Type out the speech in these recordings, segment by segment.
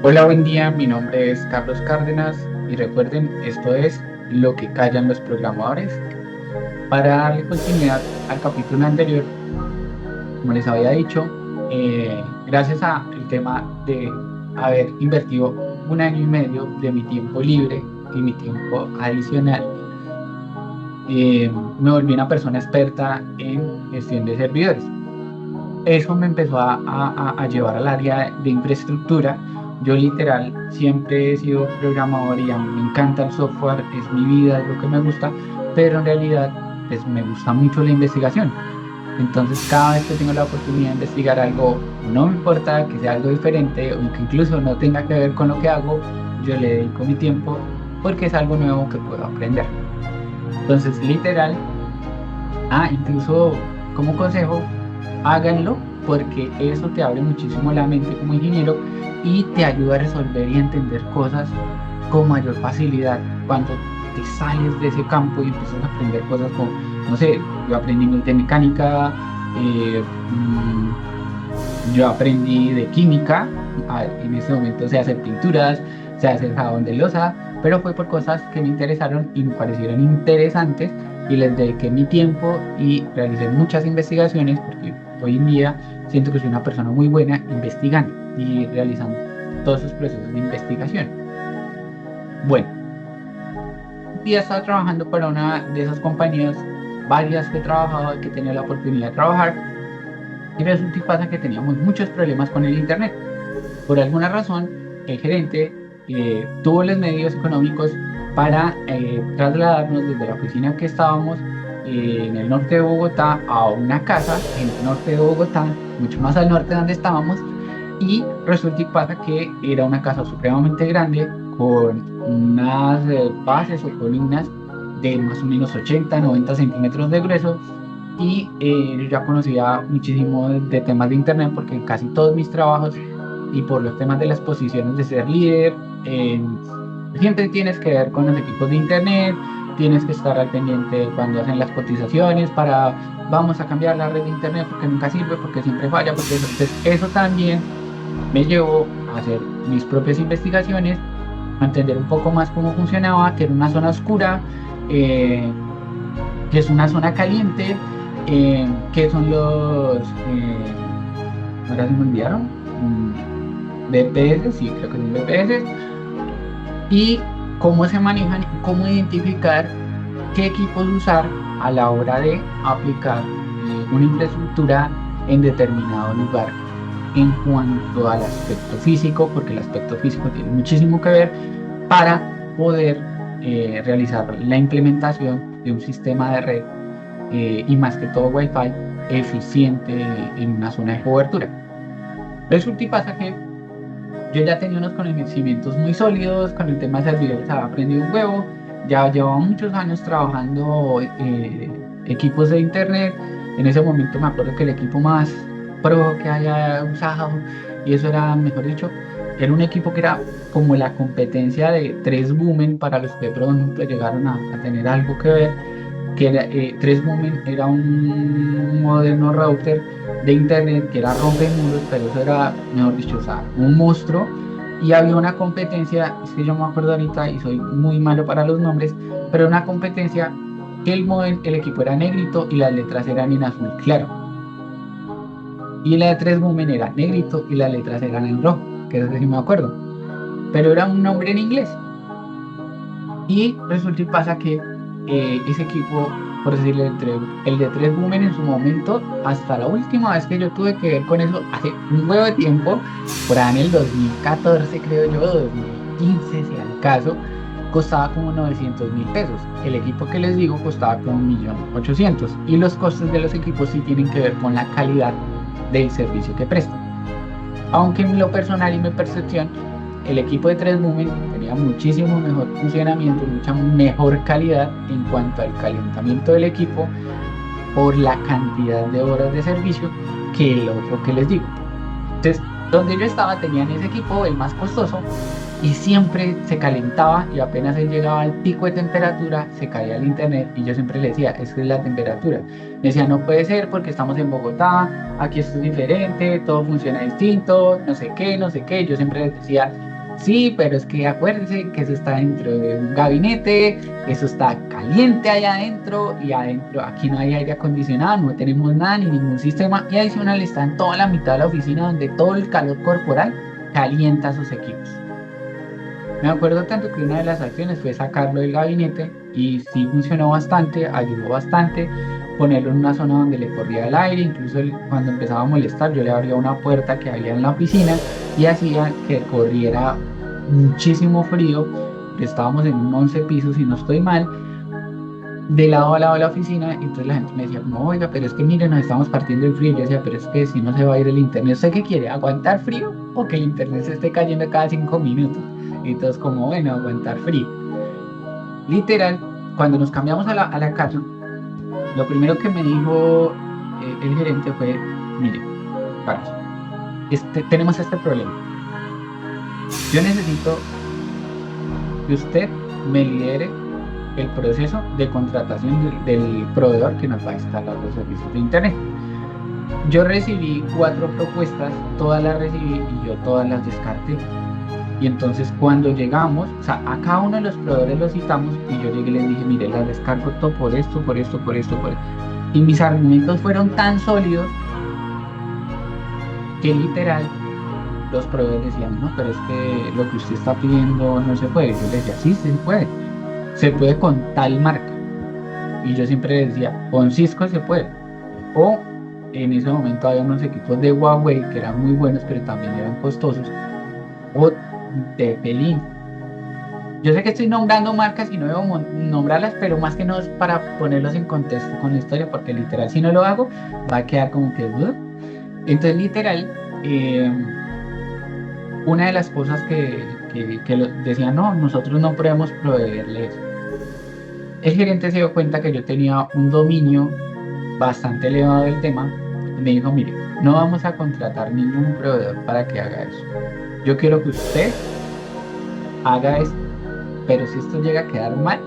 Hola, buen día. Mi nombre es Carlos Cárdenas y recuerden, esto es Lo que callan los programadores. Para darle continuidad al capítulo anterior, como les había dicho, gracias al tema de haber invertido un año y medio de mi tiempo libre y mi tiempo adicional, me volví una persona experta en gestión de servidores. Eso me empezó a llevar al área de infraestructura. Yo literal siempre he sido programador y a mí me encanta el software, es mi vida, es lo que me gusta, pero en realidad pues me gusta mucho la investigación. Entonces cada vez que tengo la oportunidad de investigar algo, no me importa que sea algo diferente o que incluso no tenga que ver con lo que hago, yo le dedico mi tiempo porque es algo nuevo que puedo aprender. Entonces literal, incluso como consejo, háganlo porque eso te abre muchísimo la mente como ingeniero y te ayuda a resolver y entender cosas con mayor facilidad cuando te sales de ese campo y empiezas a aprender cosas como, no sé, yo aprendí de mecánica, eh, mm, yo aprendí de química, en este momento sé hacer pinturas, sé hacer jabón de loza, pero fue por cosas que me interesaron y me parecieron interesantes y les dediqué mi tiempo y realicé muchas investigaciones porque hoy en día siento que soy una persona muy buena investigando y realizando todos esos procesos de investigación. Bueno, un día estaba trabajando para una de esas compañías, varias que he trabajado y que he tenido la oportunidad de trabajar, y resulta y pasa que teníamos muchos problemas con el Internet. Por alguna razón, el gerente tuvo los medios económicos para trasladarnos desde la oficina que estábamos en el norte de Bogotá a una casa en el norte de Bogotá, mucho más al norte de donde estábamos, y resulta y pasa que era una casa supremamente grande con unas bases o columnas de más o menos 80, 90 centímetros de grueso y yo ya conocía muchísimo de temas de Internet porque casi todos mis trabajos y por los temas de las posiciones de ser líder, siempre tienes que ver con los equipos de Internet, tienes que estar al pendiente cuando hacen las cotizaciones para vamos a cambiar la red de Internet porque nunca sirve, porque siempre falla, porque eso. Entonces, eso también me llevó a hacer mis propias investigaciones, a entender un poco más cómo funcionaba, que era una zona oscura. Que es una zona caliente, que son ahora se me olvidaron, BPS, sí, creo que son BPS, y cómo se manejan, cómo identificar qué equipos usar a la hora de aplicar una infraestructura en determinado lugar en cuanto al aspecto físico, porque el aspecto físico tiene muchísimo que ver para poder realizar la implementación de un sistema de red y más que todo Wi-Fi eficiente en una zona de cobertura. Resulta y pasa que yo ya tenía unos conocimientos muy sólidos con el tema de servidores, había aprendido un huevo, ya llevaba muchos años trabajando equipos de internet. En ese momento me acuerdo que el equipo más pro que haya usado, y eso era, mejor dicho, era un equipo que era como la competencia de 3 Boomen para los que de pronto llegaron a tener algo que ver, que era, 3 Lumen era un moderno router de internet que era rompemuros, pero eso era, mejor dicho, o sea, un monstruo. Y había una competencia, es que yo me acuerdo ahorita y soy muy malo para los nombres, pero una competencia que el equipo era negrito y las letras eran en azul claro. Y la de 3 Lumen era negrito y las letras eran en rojo, que eso sí me acuerdo. Pero era un nombre en inglés. Y resulta y pasa que ese equipo, por decirle, el de 3 Boomen en su momento, hasta la última vez que yo tuve que ver con eso, hace un huevo de tiempo, por ahí en el 2014 creo yo, 2015 si al caso, costaba como 900.000 pesos. El equipo que les digo costaba como 1.800.000. Y los costes de los equipos sí tienen que ver con la calidad del servicio que prestan. Aunque en lo personal y mi percepción, el equipo de 3 Lumen tenía muchísimo mejor funcionamiento, mucha mejor calidad en cuanto al calentamiento del equipo por la cantidad de horas de servicio que el otro que les digo. Entonces, donde yo estaba tenían ese equipo, el más costoso, y siempre se calentaba y apenas él llegaba al pico de temperatura, se caía el internet y yo siempre le decía, es que es la temperatura. Me decía, no puede ser porque estamos en Bogotá, aquí esto es diferente, todo funciona distinto, no sé qué, no sé qué. Yo siempre les decía, Sí, pero es que acuérdense que eso está dentro de un gabinete, eso está caliente allá adentro y adentro aquí no hay aire acondicionado, no tenemos nada ni ningún sistema y adicional está en toda la mitad de la oficina donde todo el calor corporal calienta sus equipos. Me acuerdo tanto que una de las acciones fue sacarlo del gabinete y sí funcionó bastante, ayudó bastante, ponerlo en una zona donde le corría el aire, incluso cuando empezaba a molestar yo le abría una puerta que había en la oficina y hacía que corriera muchísimo frío. Estábamos en un 11 pisos, si no estoy mal, de lado a lado de la oficina, entonces la gente me decía como, oiga, pero es que miren, nos estamos partiendo el frío. Yo decía, pero es que si no se va a ir el internet, ¿usted qué quiere? ¿Aguantar frío o que el internet se esté cayendo cada 5 minutos? Y entonces como, bueno, aguantar frío. Literal, cuando nos cambiamos a la casa, lo primero que me dijo el gerente fue, mire, Carlos, tenemos este problema. Yo necesito que usted me lidere el proceso de contratación del proveedor que nos va a instalar los servicios de internet. Yo recibí 4 propuestas, todas las recibí y yo todas las descarté. Y entonces cuando llegamos, o sea, a cada uno de los proveedores los citamos y yo llegué y les dije, mire, las descargo todo por esto, por esto, por esto, por esto. Y mis argumentos fueron tan sólidos que literal los proveedores decían, no, pero es que lo que usted está pidiendo no se puede. Y yo les decía, sí, se puede. Se puede con tal marca. Y yo siempre les decía, con Cisco se puede. O en ese momento había unos equipos de Huawei que eran muy buenos, pero también eran costosos. O de Pelín. Yo sé que estoy nombrando marcas y no debo nombrarlas, pero más que no es para ponerlos en contexto con la historia, porque literal, si no lo hago, va a quedar como que... Entonces, literal, una de las cosas que decían, no, nosotros no podemos proveerle eso. El gerente se dio cuenta que yo tenía un dominio bastante elevado del tema y me dijo, mire, no vamos a contratar ningún proveedor para que haga eso. Yo quiero que usted haga esto, pero si esto llega a quedar mal,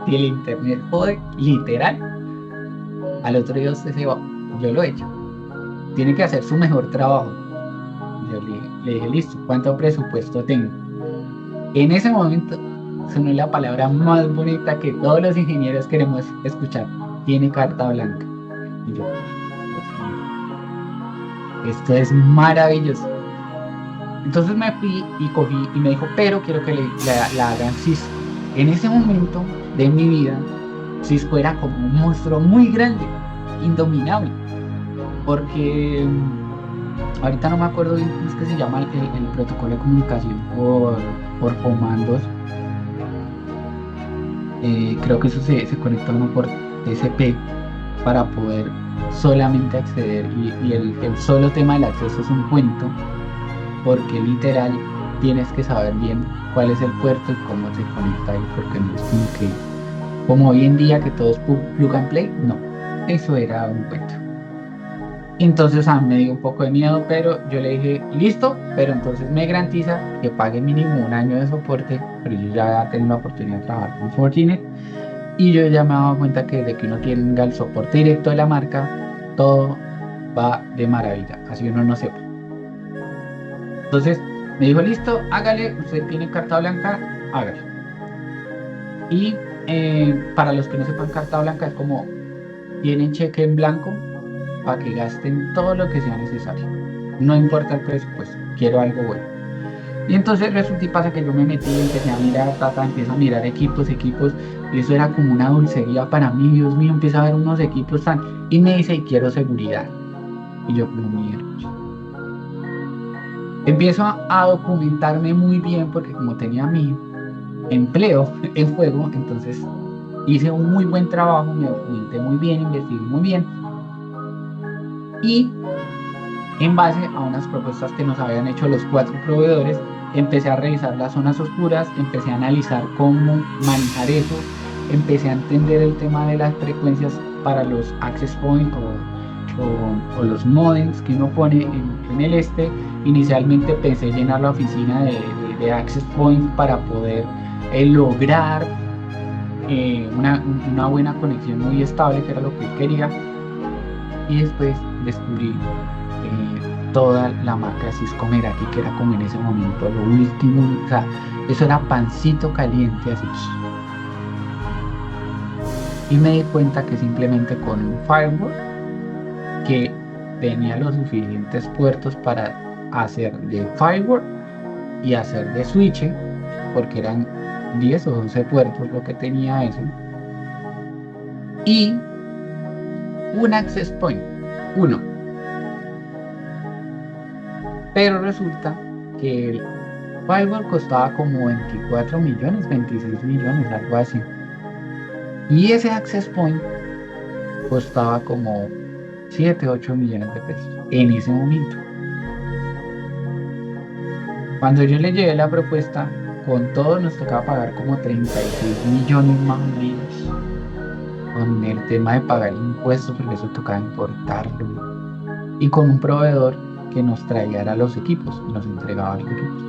si el internet jode, literal, al otro día usted se va, yo lo he hecho. Tiene que hacer su mejor trabajo. Yo le dije, listo, ¿cuánto presupuesto tengo? En ese momento sonó la palabra más bonita que todos los ingenieros queremos escuchar. Tiene carta blanca. Y yo, esto es maravilloso. Entonces me fui y cogí y me dijo, pero quiero que la hagan Cisco. En ese momento de mi vida, Cisco era como un monstruo muy grande, indominable. Porque ahorita no me acuerdo bien cómo es que se llama el protocolo de comunicación por comandos. Creo que eso se conecta uno por TCP para poder solamente acceder y el solo tema del acceso es un cuento porque literal tienes que saber bien cuál es el puerto y cómo se conecta ahí porque no es como hoy en día que todo es plug and play, no, eso era un cuento. Entonces me dio un poco de miedo, pero yo le dije, listo, pero entonces me garantiza que pague mínimo un año de soporte, pero yo ya tengo la oportunidad de trabajar con Fortinet y yo ya me he dado cuenta que desde que uno tenga el soporte directo de la marca, todo va de maravilla, así uno no sepa. Entonces me dijo, listo, hágale, usted tiene carta blanca, hágale. Y para los que no sepan, carta blanca es como tienen cheque en blanco para que gasten todo lo que sea necesario. No importa el presupuesto, quiero algo bueno. Y entonces resulta y pasa que yo me metí, empecé a mirar, empiezo a mirar equipos, y eso era como una dulcería para mí, Dios mío, empiezo a ver unos equipos y me dice, y quiero seguridad. Y yo, pero mierda. Empiezo a documentarme muy bien porque como tenía mi empleo en juego, entonces hice un muy buen trabajo, me documenté muy bien, investigué muy bien. Y en base a unas propuestas que nos habían hecho los 4 proveedores, empecé a revisar las zonas oscuras, empecé a analizar cómo manejar eso, empecé a entender el tema de las frecuencias para los access points o los modems que uno pone en el Inicialmente pensé llenar la oficina de access points para poder lograr una buena conexión muy estable, que era lo que quería. Y después descubrí toda la marca de Cisco Meraki, que era como en ese momento lo último, o sea, eso era pancito caliente así. Y me di cuenta que simplemente con un firewall que tenía los suficientes puertos para hacer de firewall y hacer de switch, porque eran 10 o 12 puertos lo que tenía eso, y un access point, uno. Pero resulta que el firewall costaba como 24 millones, 26 millones, algo así. Y ese access point costaba como 7, 8 millones de pesos en ese momento. Cuando yo le llevé la propuesta, con todo nos tocaba pagar como 36 millones más o menos, con el tema de pagar impuestos, porque eso tocaba importarlo, y con un proveedor que nos traía los equipos, nos entregaba los equipos.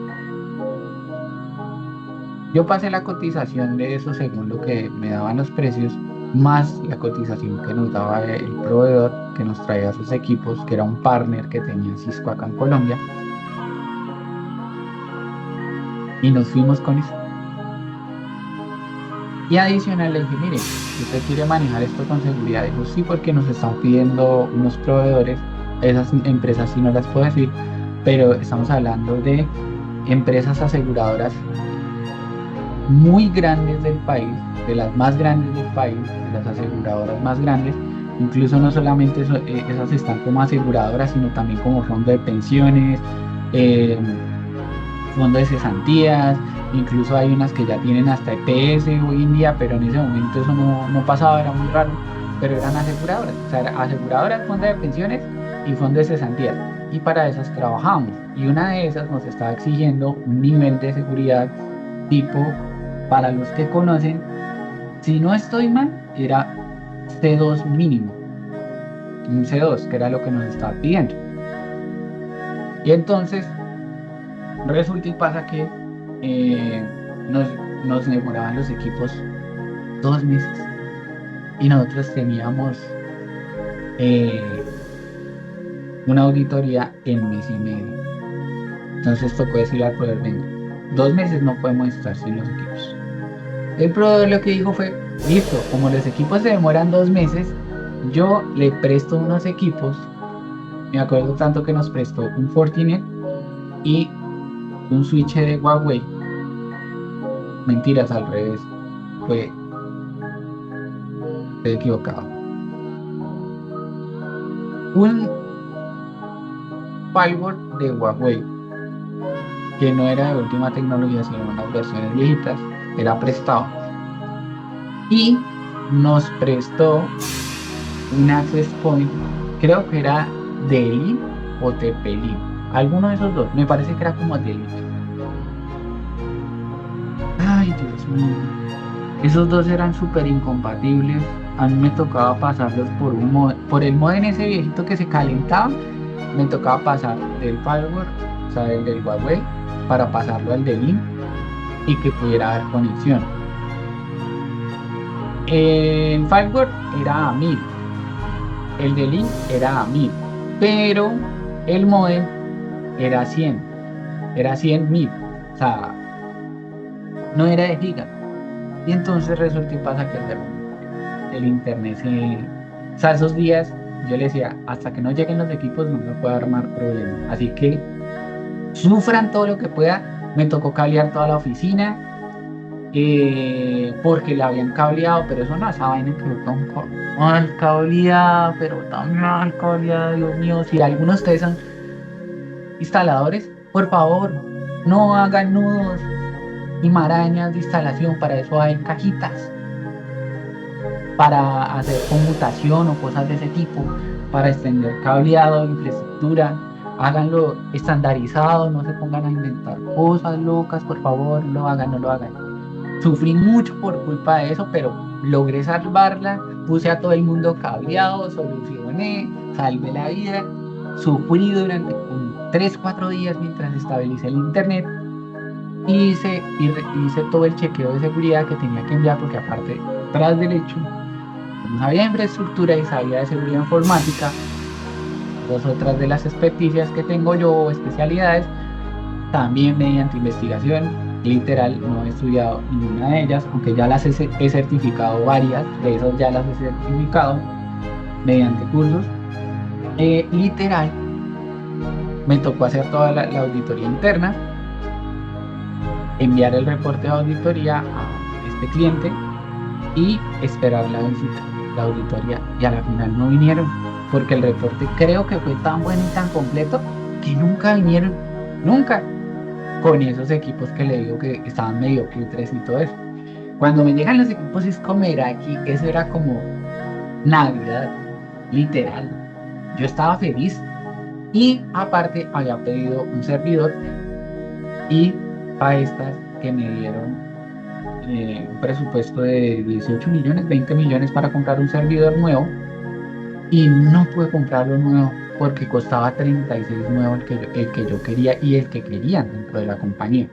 Yo pasé la cotización de eso según lo que me daban los precios, más la cotización que nos daba el proveedor que nos traía sus equipos, que era un partner que tenía Cisco acá en Colombia, y nos fuimos con eso. Y adicional le dije, mire, si usted quiere manejar esto con seguridad, dijo, sí, porque nos están pidiendo unos proveedores, esas empresas sí no las puedo decir, pero estamos hablando de empresas aseguradoras muy grandes del país, de las más grandes del país, de las aseguradoras más grandes. Incluso no solamente esas están como aseguradoras, sino también como fondo de pensiones, fondo de cesantías, incluso hay unas que ya tienen hasta EPS hoy en día, pero en ese momento eso no pasaba, era muy raro, pero eran aseguradoras, o sea, aseguradoras, fondo de pensiones y fondo de cesantías, y para esas trabajamos, y una de esas nos estaba exigiendo un nivel de seguridad tipo, para los que conocen, si no estoy mal, era C2 mínimo, un C2, que era lo que nos estaba pidiendo. Y entonces resulta y pasa que nos demoraban los equipos 2 meses y nosotros teníamos una auditoría en mes y medio. Entonces tocó decirle al proveedor, venga, 2 meses no podemos estar sin los equipos. El proveedor lo que dijo fue, listo, como los equipos se demoran 2 meses, yo le presto unos equipos, me acuerdo tanto que nos prestó un Fortinet y un switch de Huawei. Mentiras, al revés, fue equivocado. Un firewall de Huawei, que no era de última tecnología, sino unas versiones viejitas, era prestado. Y nos prestó un access point, creo que era D-Link o TP-Link, alguno de esos dos, me parece que era como D-Link. Ay, Dios mío, esos dos eran súper incompatibles. A mí me tocaba pasarlos por el modem ese viejito que se calentaba, me tocaba pasar del firewall, o sea, del Huawei, para pasarlo al D-Link y que pudiera haber conexión. El firewall era a 1000, el D-Link era a 1000, pero el modem era 100, era 100.000, o sea, no era de giga. Y entonces resulta y pasa que el internet o sea, esos días yo le decía, hasta que no lleguen los equipos no me puedo armar problema. Así que sufran todo lo que pueda. Me tocó cablear toda la oficina, porque la habían cableado, pero eso no, esa vaina quedó tan mal cableada, pero tan mal cableada, Dios mío. Si algunos de ustedes son instaladores, por favor, no hagan nudos y marañas de instalación. Para eso hay cajitas para hacer conmutación o cosas de ese tipo, para extender cableado, infraestructura. Háganlo estandarizado, no se pongan a inventar cosas locas, por favor, no lo hagan, no lo hagan. Sufrí mucho por culpa de eso, pero logré salvarla, puse a todo el mundo cableado, solucioné, salvé la vida. Sufrí durante 3-4 días mientras estabilicé el internet. Hice todo el chequeo de seguridad que tenía que enviar, porque aparte, tras del hecho, no sabía de infraestructura y sabía de seguridad informática, dos otras de las experticias que tengo yo, o especialidades, también mediante investigación. Literal, no he estudiado ninguna de ellas, aunque ya las he certificado varias, de esas ya las he certificado mediante cursos. Literal, me tocó hacer toda la auditoría interna, enviar el reporte de auditoría a este cliente y esperar la visita, la auditoría, y a la final no vinieron, porque el reporte creo que fue tan bueno y tan completo que nunca vinieron, nunca, con esos equipos que le digo que estaban medio cutres y todo eso. Cuando me llegan los equipos Cisco Meraki, eso era como Navidad, literal. Yo estaba feliz y aparte había pedido un servidor y a estas que me dieron un presupuesto de 18 millones, 20 millones para comprar un servidor nuevo, y no pude comprarlo nuevo porque costaba 36 nuevo el que yo quería y el que querían dentro de la compañía.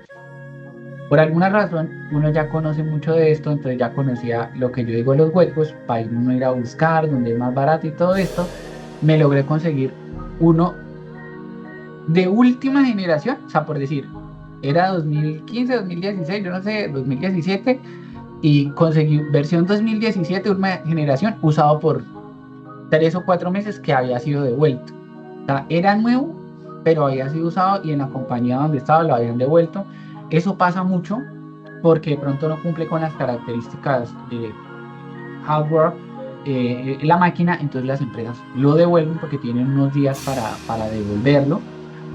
Por alguna razón, uno ya conoce mucho de esto, entonces ya conocía lo que yo digo, los huecos, para uno ir a buscar dónde es más barato y todo esto. Me logré conseguir uno de última generación, o sea, por decir, era 2015, 2016, yo no sé, 2017, y conseguí versión 2017, última generación, usado por 3 o 4 meses, que había sido devuelto. O sea, era nuevo, pero había sido usado y en la compañía donde estaba lo habían devuelto. Eso pasa mucho porque de pronto no cumple con las características de hardware, la máquina, entonces las empresas lo devuelven porque tienen unos días para devolverlo,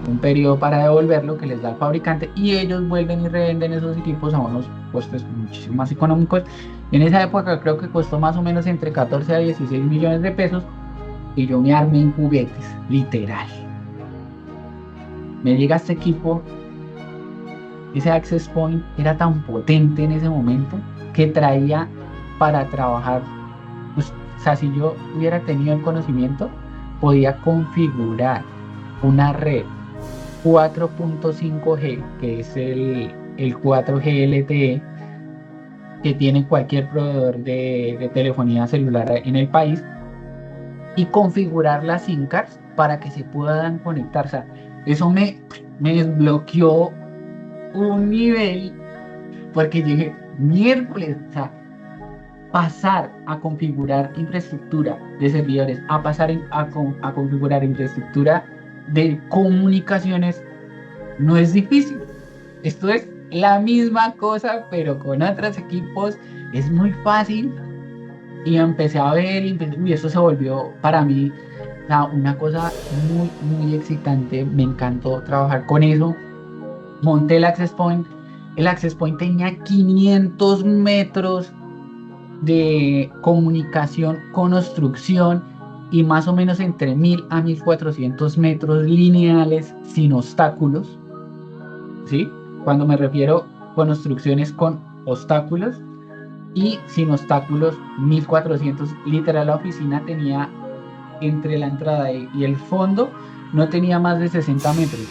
un periodo para devolverlo que les da el fabricante, y ellos vuelven y revenden esos equipos a unos costes muchísimo más económicos. En esa época creo que costó más o menos entre 14 a 16 millones de pesos y yo me armé en juguetes, literal. Me llega este equipo, ese Access Point era tan potente en ese momento que traía para trabajar, pues, o sea, si yo hubiera tenido el conocimiento, podía configurar una red 4.5G, que es el 4G LTE, que tiene cualquier proveedor de telefonía celular en el país, y configurar las SIM cards para que se puedan conectar. O sea, eso me desbloqueó un nivel, porque dije, miércoles, o sea, pasar a configurar infraestructura de servidores, a pasar a configurar infraestructura de comunicaciones, no es difícil. Esto es la misma cosa, pero con otros equipos, es muy fácil. Y empecé a ver y esto se volvió para mí, o sea, una cosa muy, muy excitante. Me encantó trabajar con eso. Monté el Access Point. El Access Point tenía 500 metros de comunicación con obstrucción y más o menos entre 1000 a 1400 metros lineales sin obstáculos, ¿sí? Cuando me refiero con obstrucciones, con obstáculos, y sin obstáculos 1400. Literal, la oficina tenía entre la entrada y el fondo, no tenía más de 60 metros.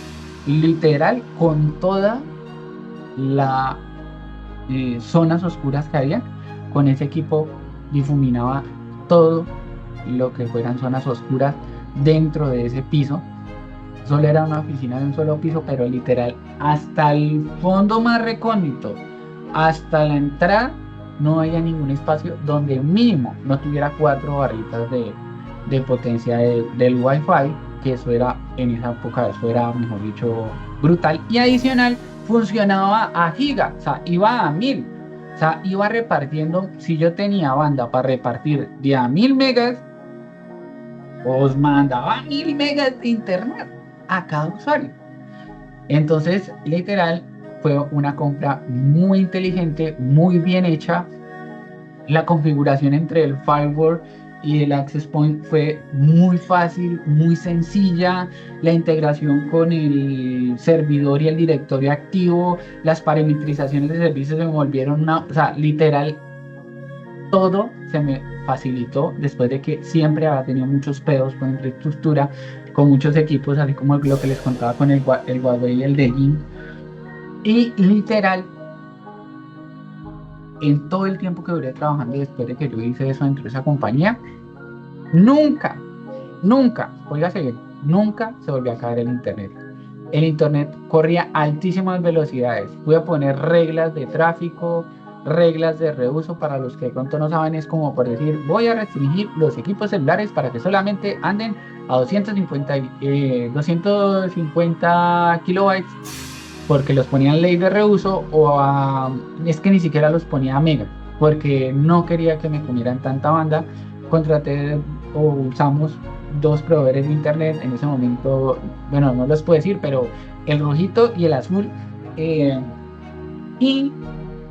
Literal, con toda la zonas oscuras que había, con ese equipo difuminaba todo lo que fueran zonas oscuras dentro de ese piso. Solo era una oficina de un solo piso, pero literal, hasta el fondo más recóndito, hasta la entrada, no había ningún espacio donde mínimo no tuviera 4 barritas de potencia del Wi-Fi, que eso era, en esa época, eso era, mejor dicho, brutal. Y adicional, funcionaba a giga, o sea, iba a 1000. O sea, iba repartiendo, si yo tenía banda para repartir de a 1000 megas, os mandaba 1000 megas de internet a cada usuario. Entonces, literal, fue una compra muy inteligente, muy bien hecha. La configuración entre el firewall y el access point fue muy fácil, muy sencilla. La integración con el servidor y el directorio activo, las parametrizaciones de servicios se me volvieron una, o sea, literal, todo se me facilitó después de que siempre había tenido muchos pedos con infraestructura, con muchos equipos, así como lo que les contaba con el Huawei y el Dellin. Y literal, en todo el tiempo que duré trabajando después de que yo hice eso dentro de esa compañía, nunca, nunca, oígase bien, nunca se volvió a caer el internet. El internet corría a altísimas velocidades. Pude poner reglas de tráfico, reglas de reuso. Para los que de pronto no saben, es como por decir, voy a restringir los equipos celulares para que solamente anden a 250 kilobytes, porque los ponía en ley de reuso, es que ni siquiera los ponía a mega, porque no quería que me comieran tanta banda. Contraté o usamos dos proveedores de internet en ese momento, bueno, no los puedo decir, pero el rojito y el azul, eh, y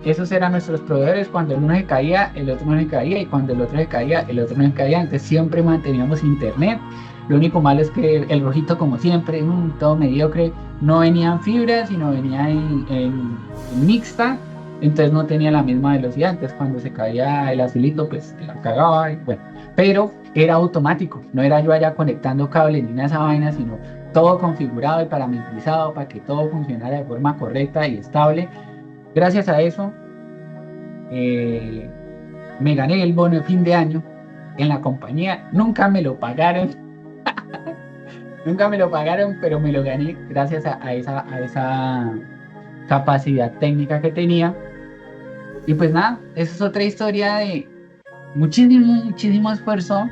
esos eran nuestros proveedores. Cuando el uno se caía, el otro no se caía, y cuando el otro se caía, el otro no se caía. Entonces siempre manteníamos internet. Lo único malo es que el rojito, como siempre, todo mediocre, no venía en fibra, sino venía en mixta, entonces no tenía la misma velocidad. Entonces cuando se caía el azulito, pues la cagaba, y bueno, pero era automático, no era yo allá conectando cable ni nada de esa vaina, sino todo configurado y parametrizado para que todo funcionara de forma correcta y estable. Gracias a eso, eh, me gané el bono de fin de año en la compañía. Nunca me lo pagaron, nunca me lo pagaron, pero me lo gané gracias a esa capacidad técnica que tenía. Y pues nada, esa es otra historia de muchísimo esfuerzo,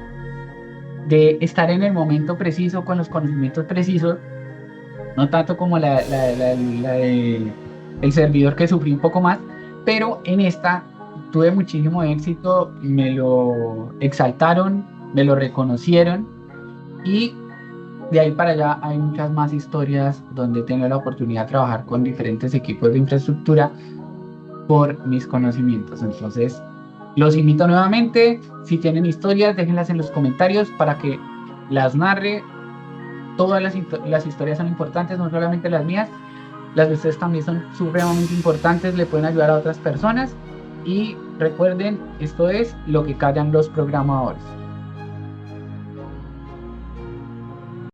de estar en el momento preciso, con los conocimientos precisos, no tanto como la de el servidor, que sufrí un poco más, pero en esta tuve muchísimo éxito, me lo exaltaron, me lo reconocieron, y de ahí para allá hay muchas más historias donde tengo la oportunidad de trabajar con diferentes equipos de infraestructura por mis conocimientos. Entonces, los invito nuevamente. Si tienen historias, déjenlas en los comentarios para que las narre. Todas las historias son importantes, no solamente las mías. Las de ustedes también son supremamente importantes, le pueden ayudar a otras personas. Y recuerden, esto es Lo que callan los programadores.